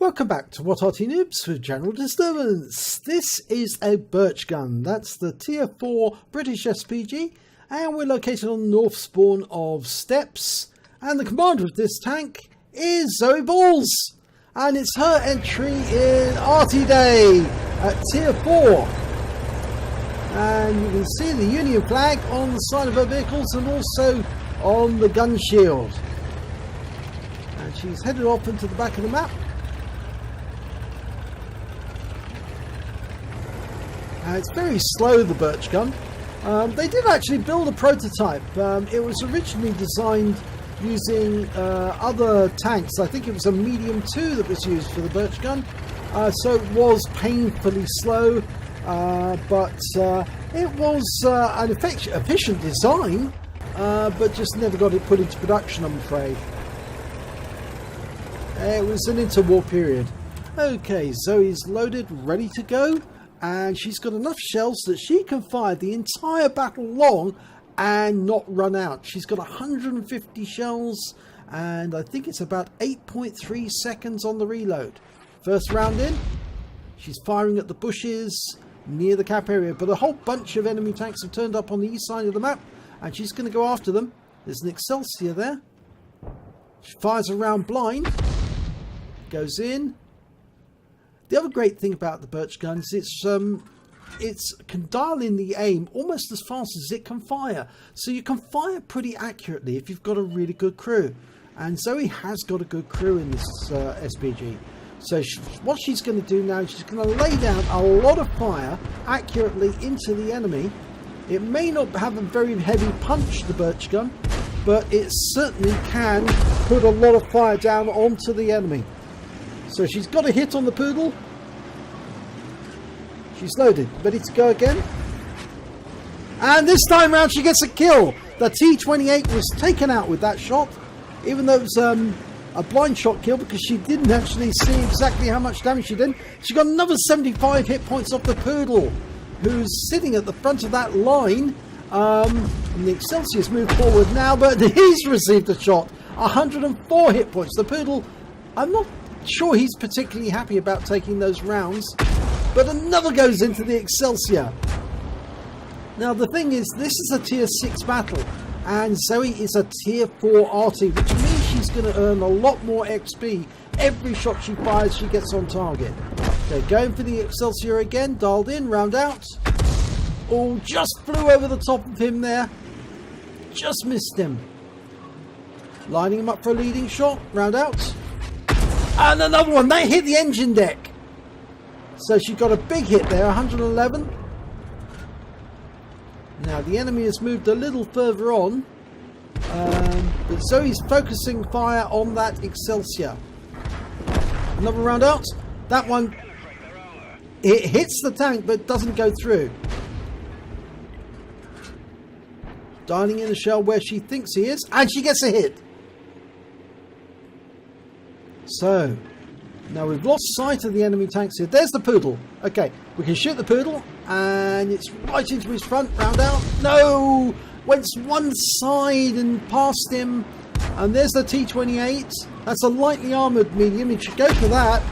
Welcome back to What Arty Noobs with General Disturbance. This is a Birch Gun. That's the Tier 4 British SPG, and we're located on the north spawn of Steps. And the commander of this tank is zoeballz, and it's her entry in Arty Day at Tier 4. And you can see the Union flag on the side of her vehicles and also on the gun shield. And she's headed off into the back of the map. It's very slow, the Birch Gun. They did actually build a prototype. It was originally designed using other tanks. I think it was a medium 2 that was used for the Birch Gun. So it was painfully slow, but it was an efficient design, but just never got it put into production, I'm afraid. It was an interwar period. Okay, Zoe's loaded, ready to go. And she's got enough shells that she can fire the entire battle long and not run out. She's got 150 shells and I think it's about 8.3 seconds on the reload. First round in, she's firing at the bushes near the cap area, but a whole bunch of enemy tanks have turned up on the east side of the map and she's going to go after them. There's an Excelsior there. She fires a round blind, goes in. The other great thing about the Birch Gun is it can dial in the aim almost as fast as it can fire. So you can fire pretty accurately if you've got a really good crew. And Zoe has got a good crew in this SPG. So what she's going to do now is she's going to lay down a lot of fire accurately into the enemy. It may not have a very heavy punch, the Birch Gun, but it certainly can put a lot of fire down onto the enemy. So she's got a hit on the poodle. She's loaded, ready to go again. And this time round she gets a kill. The T28 was taken out with that shot, even though it was a blind shot kill because she didn't actually see exactly how much damage she did. She got another 75 hit points off the poodle, who's sitting at the front of that line. And the Excelsior's moved forward now, but he's received a shot. 104 hit points. The poodle, I'm not sure he's particularly happy about taking those rounds, but another goes into the Excelsior. Now the thing is, this is a tier 6 battle and Zoe is a tier 4 Arty, which means she's going to earn a lot more XP every shot she fires. She gets on target. They're going for the Excelsior again, dialed in, round out. Oh, just flew over the top of him there, just missed him. Lining him up for a leading shot, round out. And another one, they hit the engine deck. So she got a big hit there, 111. Now the enemy has moved a little further on. But Zoe's focusing fire on that Excelsior. Another round out. That one, it hits the tank but doesn't go through. Dialing in a shell where she thinks he is. And she gets a hit. So, now we've lost sight of the enemy tanks here. There's the poodle. Okay, we can shoot the poodle, and it's right into his front, round out. No! Went one side and past him. And there's the T28. That's a lightly armoured medium. He should go for that.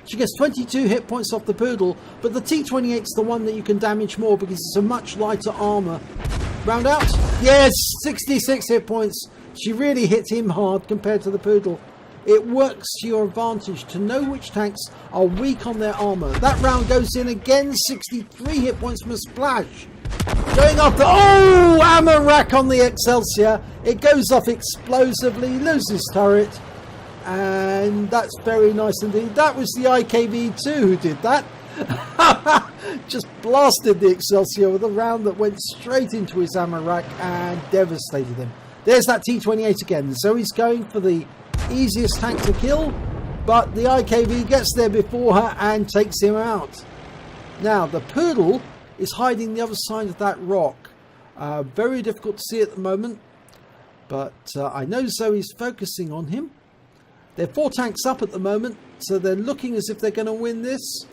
She gets 22 hit points off the poodle, but the T28's the one that you can damage more because it's a much lighter armour. Round out. Yes, 66 hit points. She really hit him hard compared to the poodle. It works to your advantage to know which tanks are weak on their armour. That round goes in again, 63 hit points from a splash. Going after, oh, ammo rack on the Excelsior. It goes off explosively, loses turret. And that's very nice indeed. That was the IKV2 who did that. Just blasted the Excelsior with a round that went straight into his ammo rack and devastated him. There's that T28 again. So he's going for the easiest tank to kill, but the IKV gets there before her and takes him out. Now the poodle is hiding the other side of that rock. Very difficult to see at the moment, but I know Zoe's focusing on him. There are 4 tanks up at the moment, so they're looking as if they're going to win this.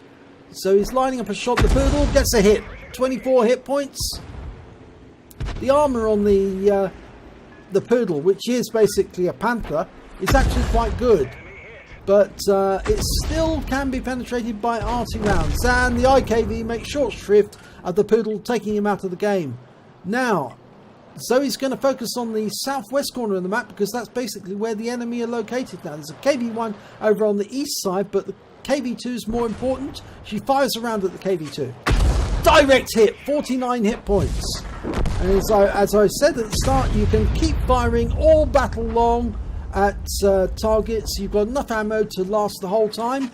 So he's lining up a shot. The poodle gets a hit, 24 hit points. The armour on the poodle, which is basically a panther, is actually quite good. but it still can be penetrated by Arty rounds, and the IKV makes short shrift of the Poodle, taking him out of the game. Now, Zoe's going to focus on the southwest corner of the map, because that's basically where the enemy are located now. There's a KV-1 over on the east side, but the KV-2 is more important. She fires around at the KV-2. Direct hit, 49 hit points. And as I said at the start, you can keep firing all battle long at targets. You've got enough ammo to last the whole time.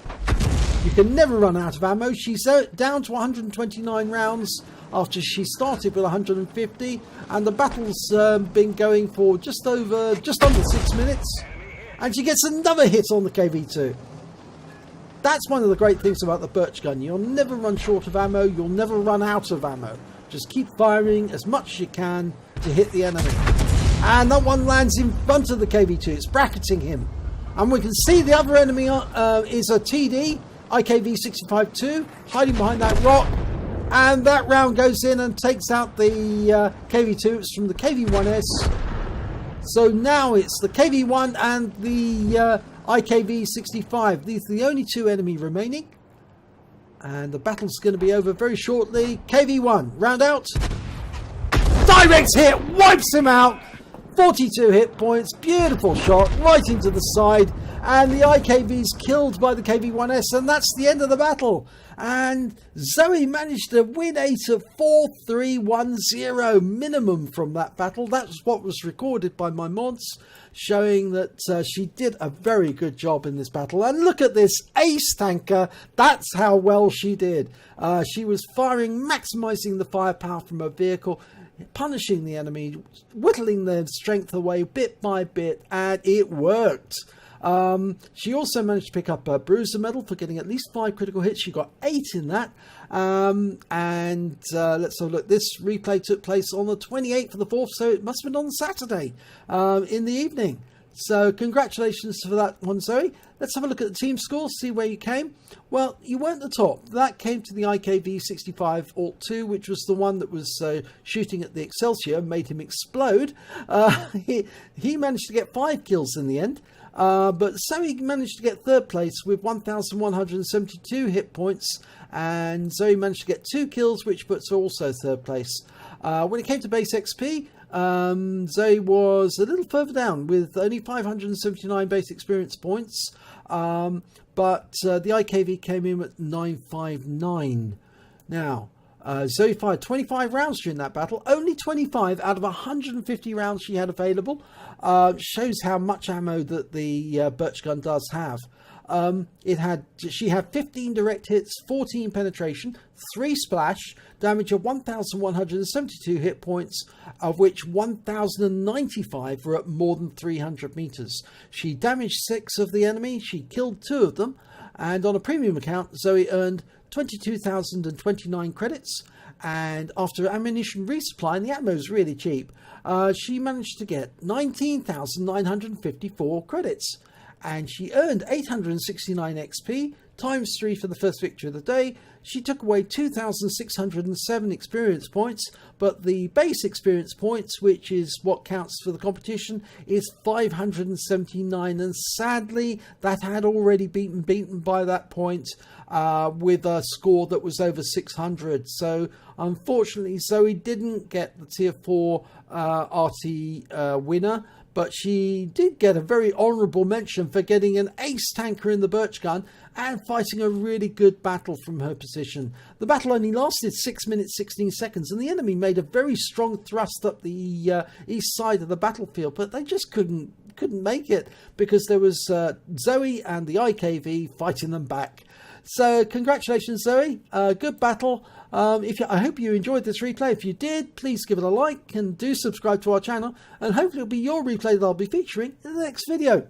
You can never run out of ammo. She's down to 129 rounds after she started with 150, and the battle's been going for just under 6 minutes, and she gets another hit on the KV-2. That's one of the great things about the Birch Gun. You'll never run short of ammo, you'll never run out of ammo. Just keep firing as much as you can to hit the enemy. And that one lands in front of the KV-2, it's bracketing him. And we can see the other enemy is a TD, IKV-65-2, hiding behind that rock. And that round goes in and takes out the KV-2. It's from the KV-1S. So now it's the KV-1 and the IKV-65. These are the only two enemy remaining. And the battle's going to be over very shortly. KV-1, round out. Direct hit, wipes him out. 42 hit points, beautiful shot, right into the side. And the IKV's killed by the KV-1S, and that's the end of the battle. And Zoe managed to win 8 of 4-3-1-0 minimum from that battle. That's what was recorded by my mods, showing that she did a very good job in this battle. And look at this ace tanker. That's how well she did. She was firing, maximizing the firepower from her vehicle, punishing the enemy, whittling their strength away bit by bit, and it worked. She also managed to pick up a bruiser medal for getting at least 5 critical hits. She got 8 in that. Let's have a look. This replay took place on the 28th of the 4th, so it must have been on Saturday in the evening. So congratulations for that one, Zoe. Let's have a look at the team score, see where you came. Well, you weren't the top. That came to the IKV-65 Alt 2, which was the one that was shooting at the Excelsior, made him explode. He managed to get 5 kills in the end. But Zoe managed to get 3rd place with 1,172 hit points, and Zoe managed to get 2 kills, which puts her also 3rd place. When it came to base XP, Zoe was a little further down with only 579 base experience points, but the IKV came in at 959. Now, Zoe fired 25 rounds during that battle, only 25 out of 150 rounds she had available. Shows how much ammo that the Birch Gun does have. She had 15 direct hits, 14 penetration, 3 splash, damage of 1,172 hit points, of which 1,095 were at more than 300 meters. She damaged 6 of the enemy, she killed 2 of them, and on a premium account, Zoe earned 22,029 credits, and after ammunition resupply, and the ammo is really cheap, she managed to get 19,954 credits, and she earned 869 XP times 3 for the first victory of the day. She took away 2,607 experience points, but the base experience points, which is what counts for the competition, is 579, and sadly that had already been beaten by that point with a score that was over 600. So unfortunately Zoe didn't get the tier 4 Arty winner, but she did get a very honourable mention for getting an ace tanker in the Birch Gun and fighting a really good battle from her position. The battle only lasted 6 minutes 16 seconds, and the enemy made a very strong thrust up the east side of the battlefield, but they just couldn't make it because there was Zoe and the IKV fighting them back. So congratulations, Zoe. Good battle. I hope you enjoyed this replay. If you did, please give it a like and do subscribe to our channel, and hopefully it'll be your replay that I'll be featuring in the next video.